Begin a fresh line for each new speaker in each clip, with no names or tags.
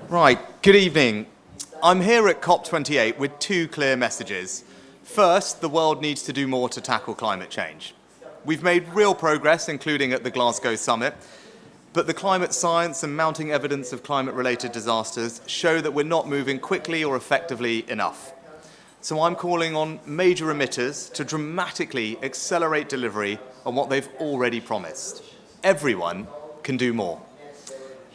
Right, good evening. I'm here at COP28 with two clear messages. First, the world needs to do more to tackle climate change. We've made real progress, including at the Glasgow summit, but the climate science and mounting evidence of climate-related disasters show that we're not moving quickly or effectively enough. So I'm calling on major emitters to dramatically accelerate delivery on what they've already promised. Everyone can do more.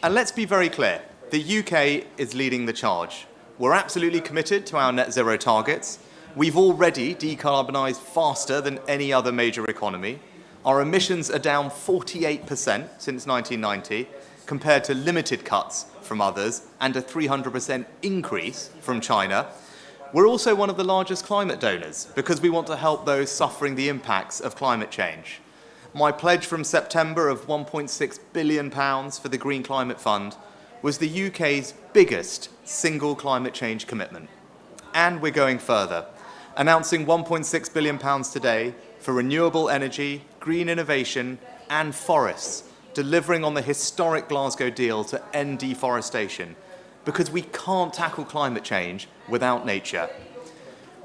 And let's be very clear, the UK is leading the charge. We're absolutely committed to our net zero targets. We've already decarbonised faster than any other major economy. Our emissions are down 48% since 1990, compared to limited cuts from others and a 300% increase from China. We're also one of the largest climate donors because we want to help those suffering the impacts of climate change. My pledge from September of £1.6 billion for the Green Climate Fund was the UK's biggest single climate change commitment. And we're going further, announcing £1.6 billion today for renewable energy, green innovation and forests, delivering on the historic Glasgow deal to end deforestation, because we can't tackle climate change without nature.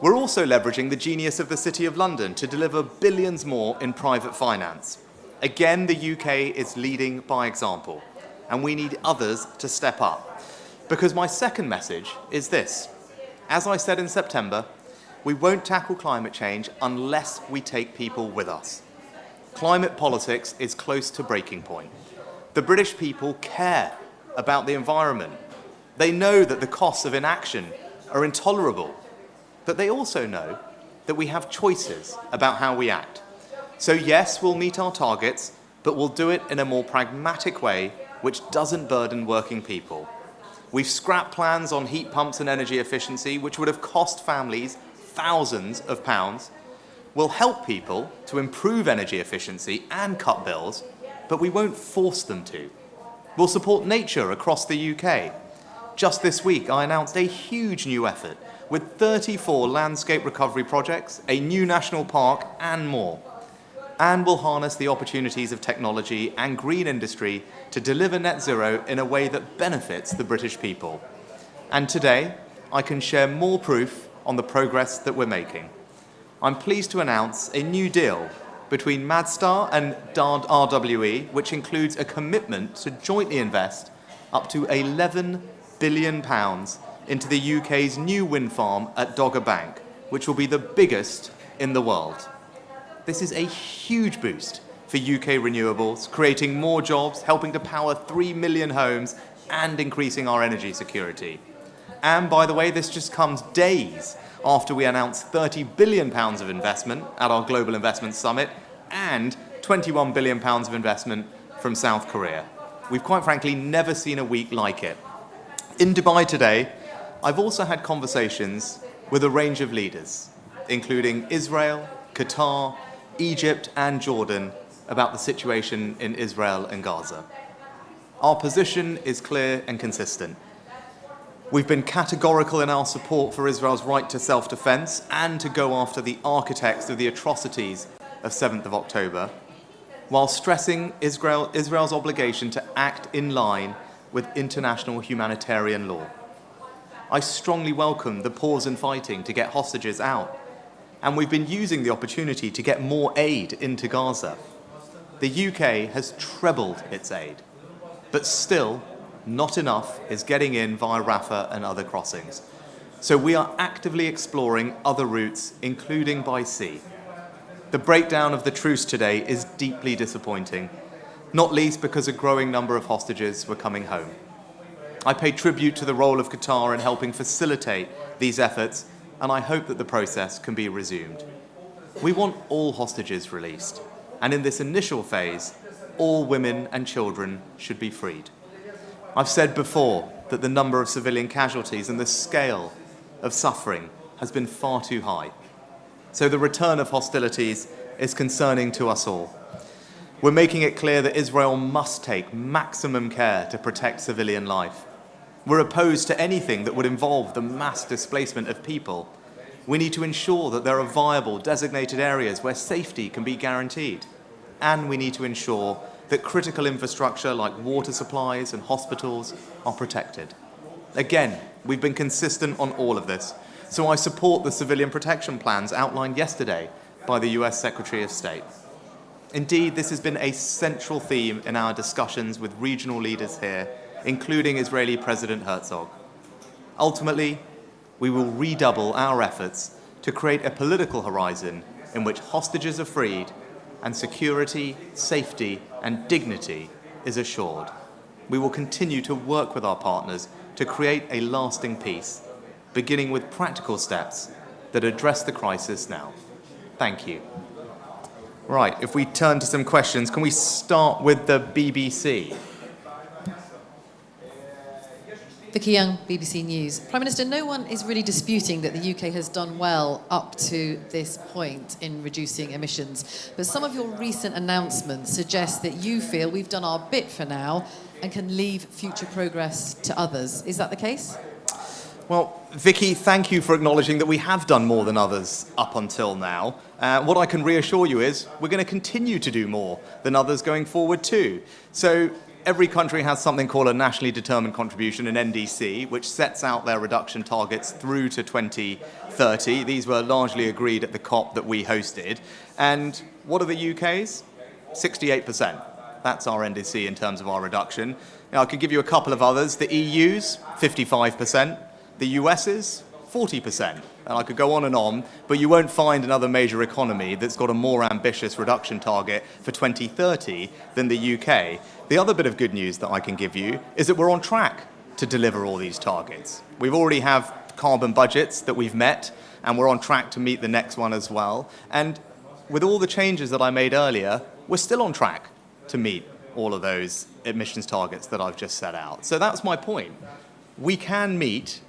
We're also leveraging the genius of the City of London to deliver billions more in private finance. Again, the UK is leading by example, and we need others to step up. Because my second message is this. As I said in September, we won't tackle climate change unless we take people with us. Climate politics is close to breaking point. The British people care about the environment. They know that the costs of inaction are intolerable, but they also know that we have choices about how we act. So yes, we'll meet our targets, but we'll do it in a more pragmatic way which doesn't burden working people. We've scrapped plans on heat pumps and energy efficiency, which would have cost families thousands of pounds. We'll help people to improve energy efficiency and cut bills, but we won't force them to. We'll support nature across the UK. Just this week, I announced a huge new effort with 34 landscape recovery projects, a new national park, and more. And we'll harness the opportunities of technology and green industry to deliver net zero in a way that benefits the British people. And today, I can share more proof on the progress that we're making. I'm pleased to announce a new deal between Madstar and RWE, which includes a commitment to jointly invest up to £11 billion into the UK's new wind farm at Dogger Bank, which will be the biggest in the world. This is a huge boost for UK renewables, creating more jobs, helping to power 3 million homes, and increasing our energy security. And by the way, this just comes days after we announced £30 billion of investment at our Global Investment Summit and £21 billion of investment from South Korea. We've quite frankly never seen a week like it. In Dubai today, I've also had conversations with a range of leaders, including Israel, Qatar, Egypt and Jordan, about the situation in Israel and Gaza. Our position is clear and consistent. We've been categorical in our support for Israel's right to self-defense and to go after the architects of the atrocities of 7th of October, while stressing Israel's obligation to act in line with international humanitarian law. I strongly welcome the pause in fighting to get hostages out, and we've been using the opportunity to get more aid into Gaza. The UK has trebled its aid, but still not enough is getting in via Rafah and other crossings. So we are actively exploring other routes, including by sea. The breakdown of the truce today is deeply disappointing, not least because a growing number of hostages were coming home. I pay tribute to the role of Qatar in helping facilitate these efforts, and I hope that the process can be resumed. We want all hostages released, and in this initial phase, all women and children should be freed. I've said before that the number of civilian casualties and the scale of suffering has been far too high. So the return of hostilities is concerning to us all. We're making it clear that Israel must take maximum care to protect civilian life. We're opposed to anything that would involve the mass displacement of people. We need to ensure that there are viable designated areas where safety can be guaranteed. And we need to ensure that critical infrastructure like water supplies and hospitals are protected. Again, we've been consistent on all of this. So I support the civilian protection plans outlined yesterday by the US Secretary of State. Indeed, this has been a central theme in our discussions with regional leaders here, including Israeli President Herzog. Ultimately, we will redouble our efforts to create a political horizon in which hostages are freed and security, safety, and dignity is assured. We will continue to work with our partners to create a lasting peace, beginning with practical steps that address the crisis now. Thank you. Right, if we turn to some questions, can we start with the BBC?
Vicky Young, BBC News. Prime Minister, no one is really disputing that the UK has done well up to this point in reducing emissions. But some of your recent announcements suggest that you feel we've done our bit for now and can leave future progress to others. Is that the case?
Well, Vicky, thank you for acknowledging that we have done more than others up until now. What I can reassure you is we're going to continue to do more than others going forward too. So every country has something called a nationally determined contribution, an NDC, which sets out their reduction targets through to 2030. These were largely agreed at the COP that we hosted. And what are the UK's? 68%. That's our NDC in terms of our reduction. Now, I could give you a couple of others. The EU's 55%. The US's 40%. And I could go on, but you won't find another major economy that's got a more ambitious reduction target for 2030 than the UK. The other bit of good news that I can give you is that we're on track to deliver all these targets. We've already have carbon budgets that we've met, and we're on track to meet the next one as well. And with all the changes that I made earlier, we're still on track to meet all of those emissions targets that I've just set out. So that's my point. We can meet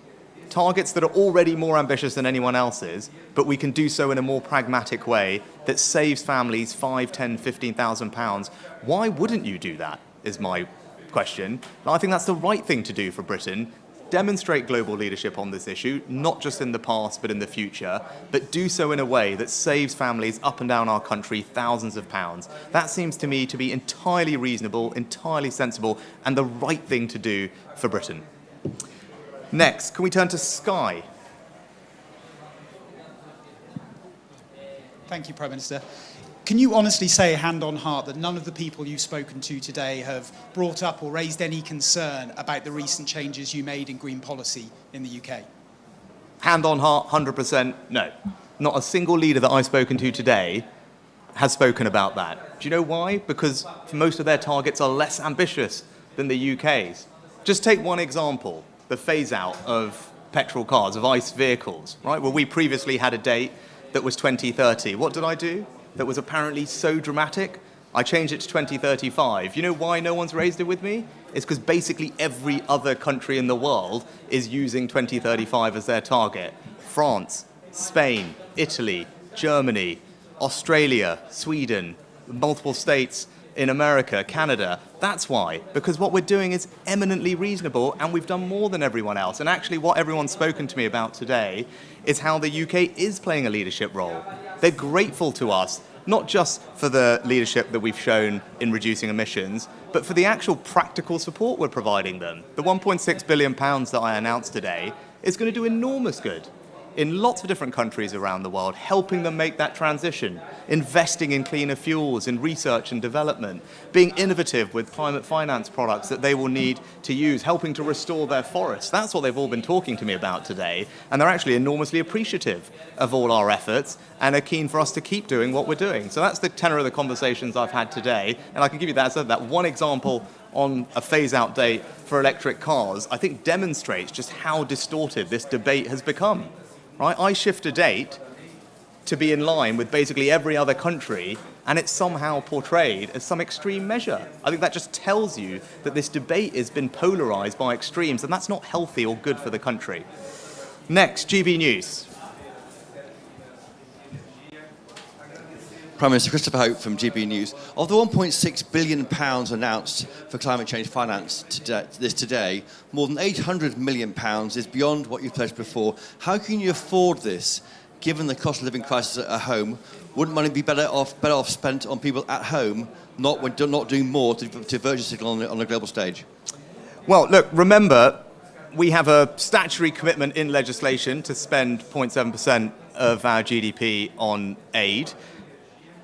targets that are already more ambitious than anyone else's, but we can do so in a more pragmatic way that saves families £5,000, £10,000, £15,000. Why wouldn't you do that, is my question. And I think that's the right thing to do for Britain. Demonstrate global leadership on this issue, not just in the past, but in the future, but do so in a way that saves families up and down our country thousands of pounds. That seems to me to be entirely reasonable, entirely sensible, and the right thing to do for Britain. Next, can we turn to Sky?
Thank you, Prime Minister. Can you honestly say, hand on heart, that none of the people you've spoken to today have brought up or raised any concern about the recent changes you made in green policy in the UK?
Hand on heart, 100% no. Not a single leader that I've spoken to today has spoken about that. Do you know why? Because most of their targets are less ambitious than the UK's. Just take one example. The phase-out of petrol cars, of ICE vehicles, right? Well, we previously had a date that was 2030. What did I do that was apparently so dramatic? I changed it to 2035. You know why no one's raised it with me? It's because basically every other country in the world is using 2035 as their target. France, Spain, Italy, Germany, Australia, Sweden, multiple states in America, Canada. That's why, because what we're doing is eminently reasonable and we've done more than everyone else. And actually what everyone's spoken to me about today is how the UK is playing a leadership role. They're grateful to us, not just for the leadership that we've shown in reducing emissions, but for the actual practical support we're providing them. The £1.6 billion that I announced today is going to do enormous good in lots of different countries around the world, helping them make that transition, investing in cleaner fuels, in research and development, being innovative with climate finance products that they will need to use, helping to restore their forests. That's what they've all been talking to me about today, and they're actually enormously appreciative of all our efforts and are keen for us to keep doing what we're doing. So that's the tenor of the conversations I've had today, and I can give you that one example on a phase-out date for electric cars, I think demonstrates just how distorted this debate has become. Right? I shift a date to be in line with basically every other country, and it's somehow portrayed as some extreme measure. I think that just tells you that this debate has been polarised by extremes, and that's not healthy or good for the country. Next, GB News.
Prime Minister Christopher Hope from GB News. Of the £1.6 billion announced for climate change finance today, more than £800 million is beyond what you've pledged before. How can you afford this, given the cost of living crisis at home? Wouldn't money be better off spent on people at home, not doing more to virtue signal on a global stage?
Well, look, remember, we have a statutory commitment in legislation to spend 0.7% of our GDP on aid.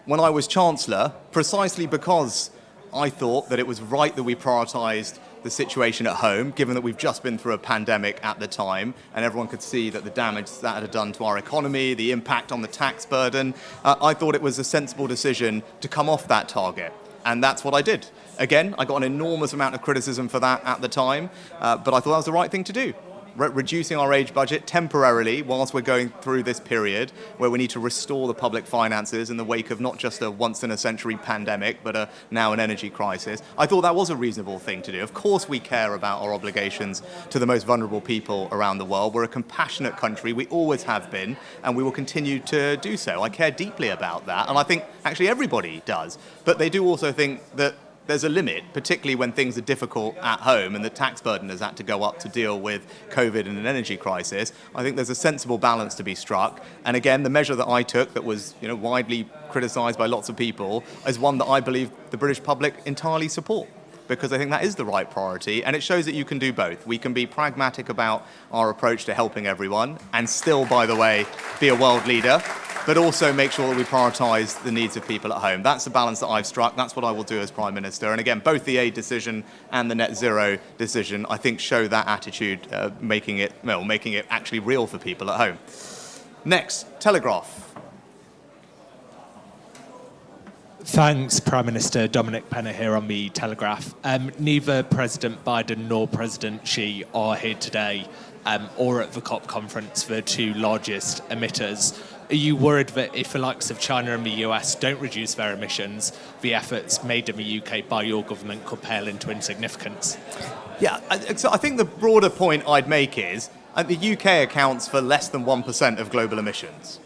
When I was Chancellor, precisely because I thought that it was right that we prioritised the situation at home, given that we've just been through a pandemic at the time, and everyone could see that the damage that had done to our economy, the impact on the tax burden, I thought it was a sensible decision to come off that target. And that's what I did. Again, I got an enormous amount of criticism for that at the time, but I thought that was the right thing to do. Reducing our age budget temporarily whilst we're going through this period where we need to restore the public finances in the wake of not just a once-in-a-century pandemic, but now an energy crisis. I thought that was a reasonable thing to do. Of course we care about our obligations to the most vulnerable people around the world. We're a compassionate country. We always have been, and we will continue to do so. I care deeply about that, and I think actually everybody does. But they do also think that there's a limit, particularly when things are difficult at home and the tax burden has had to go up to deal with COVID and an energy crisis. I think there's a sensible balance to be struck. And again, the measure that I took that was widely criticised by lots of people is one that I believe the British public entirely support, because I think that is the right priority, and it shows that you can do both. We can be pragmatic about our approach to helping everyone and still, by the way, be a world leader, but also make sure that we prioritise the needs of people at home. That's the balance that I've struck. That's what I will do as Prime Minister. And again, both the aid decision and the net zero decision, I think, show that attitude, making it actually real for people at home. Next, Telegraph.
Thanks, Prime Minister. Dominic Penner here on the Telegraph. Neither President Biden nor President Xi are here today or at the COP conference, the two largest emitters. Are you worried that if the likes of China and the US don't reduce their emissions, the efforts made in the UK by your government could pale into insignificance?
Yeah, so I think the broader point I'd make is the UK accounts for less than 1% of global emissions.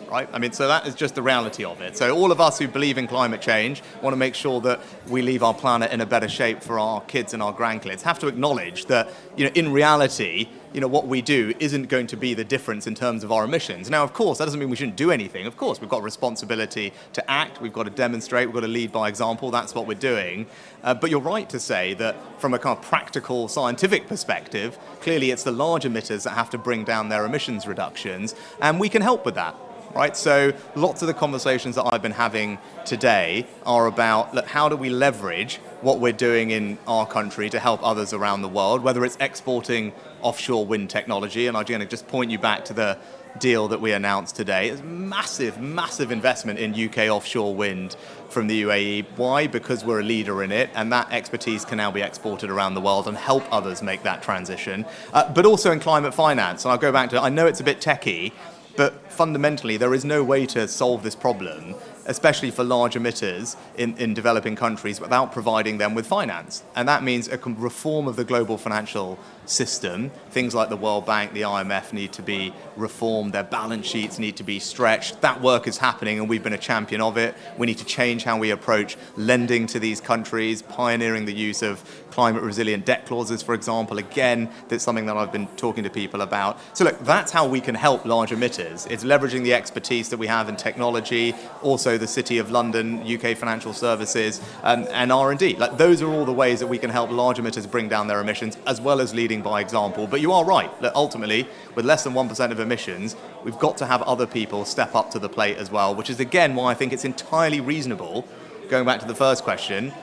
Right? I mean, so that is just the reality of it. So all of us who believe in climate change want to make sure that we leave our planet in a better shape for our kids and our grandkids. Have to acknowledge that, in reality, what we do isn't going to be the difference in terms of our emissions. Now, of course, that doesn't mean we shouldn't do anything. Of course, we've got a responsibility to act. We've got to demonstrate. We've got to lead by example. That's what we're doing. But you're right to say that from a kind of practical scientific perspective, clearly it's the large emitters that have to bring down their emissions reductions, and we can help with that. Right, so lots of the conversations that I've been having today are about how do we leverage what we're doing in our country to help others around the world, whether it's exporting offshore wind technology, and I'm going to just point you back to the deal that we announced today. It's massive, massive investment in UK offshore wind from the UAE. Why? Because we're a leader in it, and that expertise can now be exported around the world and help others make that transition. But also in climate finance, and I'll go back to, I know it's a bit techie, but fundamentally, there is no way to solve this problem, especially for large emitters in developing countries, without providing them with finance. And that means a reform of the global financial system. Things like the World Bank, the IMF need to be reformed. Their balance sheets need to be stretched. That work is happening, and we've been a champion of it. We need to change how we approach lending to these countries, pioneering the use of climate-resilient debt clauses, for example. Again, that's something that I've been talking to people about. So look, that's how we can help large emitters. It's leveraging the expertise that we have in technology, also the City of London, UK Financial Services, and R&D. Those are all the ways that we can help large emitters bring down their emissions, as well as leading by example. But you are right, that ultimately, with less than 1% of emissions, we've got to have other people step up to the plate as well, which is again why I think it's entirely reasonable, going back to the first question,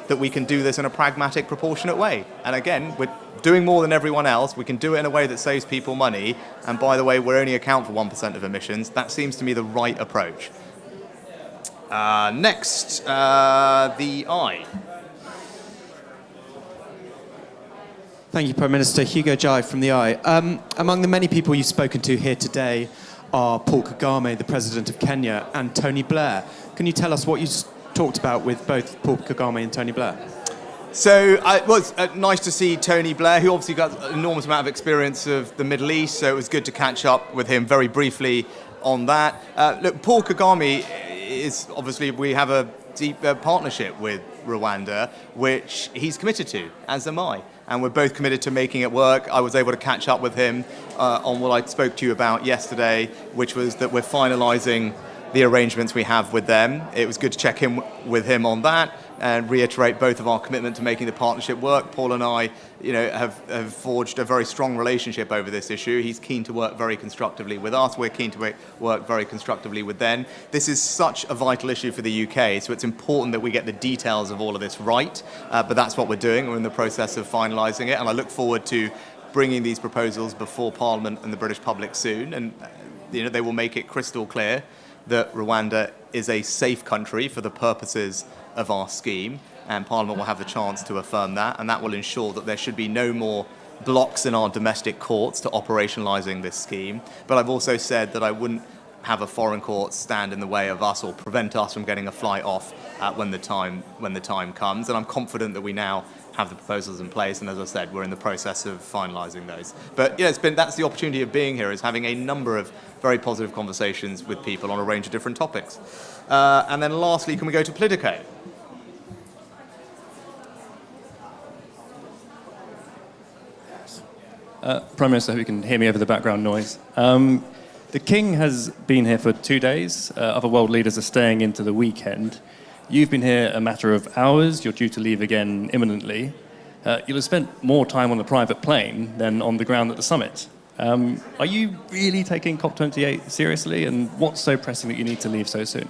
that we can do this in a pragmatic, proportionate way. And again, we're doing more than everyone else. We can do it in a way that saves people money. And by the way, we only account for 1% of emissions. That seems to me the right approach. Next, the I.
Thank you, Prime Minister. Hugo Jai from the I. Among the many people you've spoken to here today are Paul Kagame, the President of Kenya, and Tony Blair. Can you tell us what you talked about with both Paul Kagame and Tony Blair?
So it was nice to see Tony Blair, who obviously got an enormous amount of experience of the Middle East, so it was good to catch up with him very briefly on that. Look, Paul Kagame is, obviously, we have a deep partnership with Rwanda, which he's committed to, as am I. And we're both committed to making it work. I was able to catch up with him on what I spoke to you about yesterday, which was that we're finalising the arrangements we have with them. It was good to check in with him on that. and reiterate both of our commitment to making the partnership work. Paul and I, have forged a very strong relationship over this issue. He's keen to work very constructively with us. We're keen to work very constructively with them. This is such a vital issue for the UK, so it's important that we get the details of all of this right. But that's what we're doing. We're in the process of finalising it, and I look forward to bringing these proposals before Parliament and the British public soon. And they will make it crystal clear that Rwanda is a safe country for the purposes of our scheme, and Parliament will have the chance to affirm that, and that will ensure that there should be no more blocks in our domestic courts to operationalising this scheme. But I've also said that I wouldn't have a foreign court stand in the way of us or prevent us from getting a flight off when the time comes, and I'm confident that we now have the proposals in place, and as I said, we're in the process of finalising those. But that's the opportunity of being here, is having a number of very positive conversations with people on a range of different topics. And then lastly, can we go to Politico?
Prime Minister, I hope you can hear me over the background noise. The King has been here for 2 days. Other world leaders are staying into the weekend. You've been here a matter of hours. You're due to leave again imminently. You'll have spent more time on a private plane than on the ground at the summit. Are you really taking COP28 seriously? And what's so pressing that you need to leave so soon?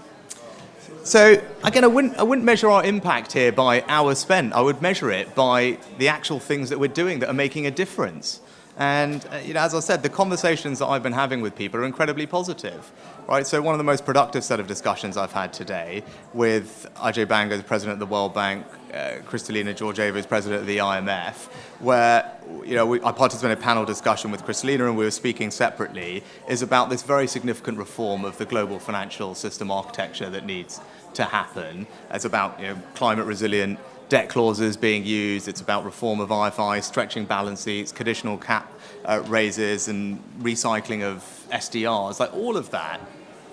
So, again, I wouldn't measure our impact here by hours spent. I would measure it by the actual things that we're doing that are making a difference. And, as I said, the conversations that I've been having with people are incredibly positive, right? So one of the most productive set of discussions I've had today with Ajay Banga, the president of the World Bank, Kristalina Georgieva, who's president of the IMF, where, I participated in a panel discussion with Kristalina and we were speaking separately, is about this very significant reform of the global financial system architecture that needs to happen. It's about, climate resilient debt clauses being used. It's about reform of IFI, stretching balance sheets, conditional cap raises, and recycling of SDRs. Like, all of that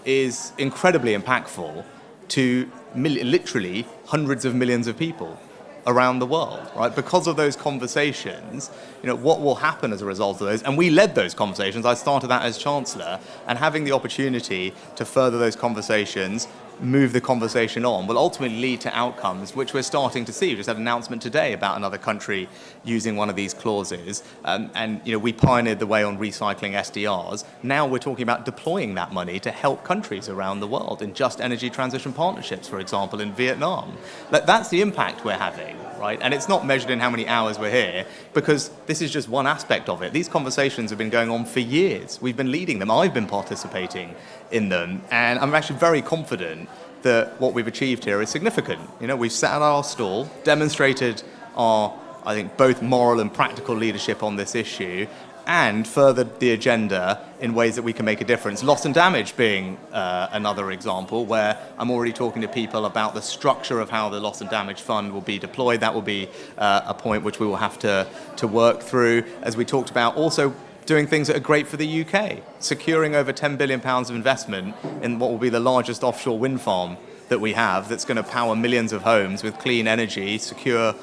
is incredibly impactful to literally hundreds of millions of people around the world, right? Because of those conversations, what will happen as a result of those, and we led those conversations. I started that as Chancellor, and having the opportunity to further those conversations, move the conversation on, will ultimately lead to outcomes which we're starting to see. We just had an announcement today about another country using one of these clauses, and we pioneered the way on recycling SDRs. Now we're talking about deploying that money to help countries around the world in just energy transition partnerships, for example, in Vietnam. That's the impact we're having, right? And it's not measured in how many hours we're here, because this is just one aspect of it. These conversations have been going on for years. We've been leading them. I've been participating in them, and I'm actually very confident that what we've achieved here is significant. We've sat at our stall, demonstrated our, I think, both moral and practical leadership on this issue, and furthered the agenda in ways that we can make a difference. Loss and damage being another example, where I'm already talking to people about the structure of how the loss and damage fund will be deployed. That will be a point which we will have to work through. As we talked about, also doing things that are great for the UK, securing over £10 billion of investment in what will be the largest offshore wind farm that we have, that's going to power millions of homes with clean energy, secure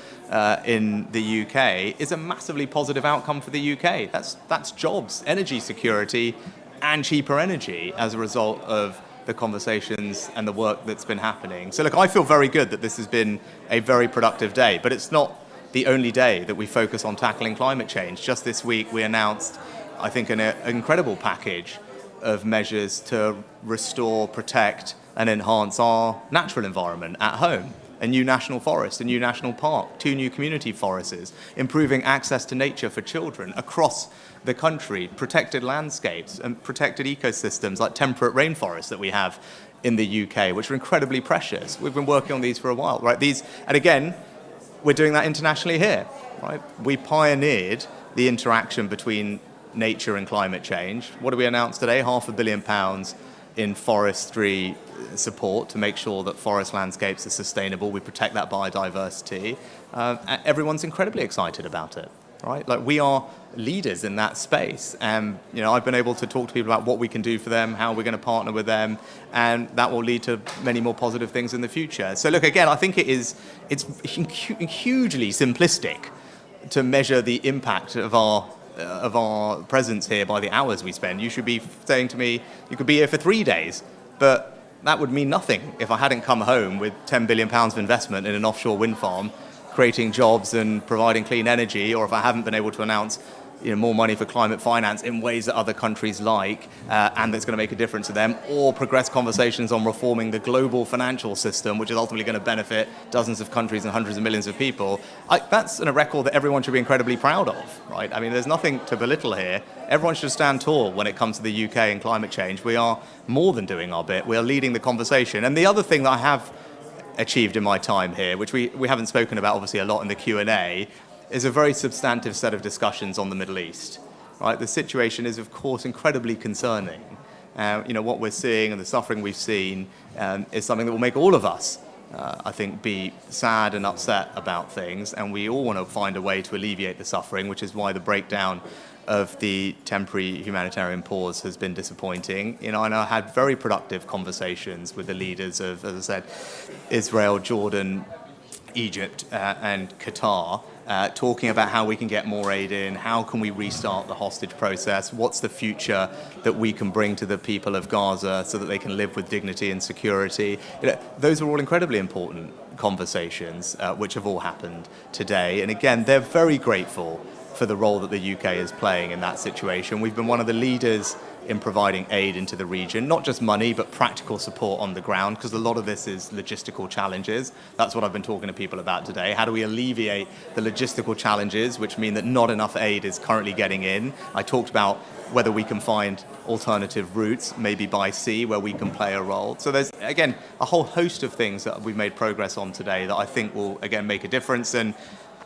in the UK, is a massively positive outcome for the UK. That's jobs, energy security, and cheaper energy as a result of the conversations and the work that's been happening. So look, I feel very good that this has been a very productive day, but it's not the only day that we focus on tackling climate change. Just this week we announced, I think, an incredible package of measures to restore, protect and enhance our natural environment at home. A new national forest, a new national park, 2 new community forests, improving access to nature for children across the country, protected landscapes and protected ecosystems like temperate rainforests that we have in the UK, which are incredibly precious. We've been working on these for a while, right? And again, we're doing that internationally here, right? We pioneered the interaction between nature and climate change. What do we announce today? £500 million in forestry support to make sure that forest landscapes are sustainable. We protect that biodiversity. Everyone's incredibly excited about it, right? Like, we are leaders in that space, and I've been able to talk to people about what we can do for them, how we're going to partner with them, and that will lead to many more positive things in the future. So look, again, I think it's hugely simplistic to measure the impact of our presence here by the hours we spend. You should be saying to me, you could be here for 3 days, but that would mean nothing if I hadn't come home with £10 billion of investment in an offshore wind farm, creating jobs and providing clean energy, or if I haven't been able to announce more money for climate finance in ways that other countries like, and that's going to make a difference to them, or progress conversations on reforming the global financial system, which is ultimately going to benefit dozens of countries and hundreds of millions of people. That's a record that everyone should be incredibly proud of, right? I mean, there's nothing to belittle here. Everyone should stand tall when it comes to the UK and climate change. We are more than doing our bit. We are leading the conversation. And the other thing that I have achieved in my time here, which we haven't spoken about obviously a lot in the Q&A, is a very substantive set of discussions on the Middle East. Right? The situation is, of course, incredibly concerning. What we're seeing and the suffering we've seen is something that will make all of us, I think, be sad and upset about things, and we all want to find a way to alleviate the suffering, which is why the breakdown of the temporary humanitarian pause has been disappointing. And I had very productive conversations with the leaders of, as I said, Israel, Jordan, Egypt, and Qatar, talking about how we can get more aid in, how can we restart the hostage process, what's the future that we can bring to the people of Gaza so that they can live with dignity and security. Those are all incredibly important conversations, which have all happened today. And again, they're very grateful for the role that the UK is playing in that situation. We've been one of the leaders in providing aid into the region, not just money, but practical support on the ground, because a lot of this is logistical challenges. That's what I've been talking to people about today. How do we alleviate the logistical challenges, which mean that not enough aid is currently getting in? I talked about whether we can find alternative routes, maybe by sea, where we can play a role. So there's, again, a whole host of things that we've made progress on today that I think will, again, make a difference. And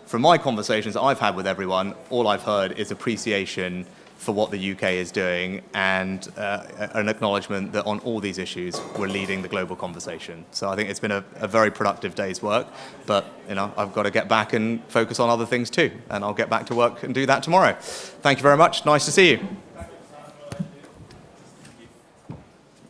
from my conversations that I've had with everyone, all I've heard is appreciation for what the UK is doing and an acknowledgement that on all these issues we're leading the global conversation. So I think it's been a very productive day's work, but I've got to get back and focus on other things too, and I'll get back to work and do that tomorrow. Thank you very much. Nice to see you.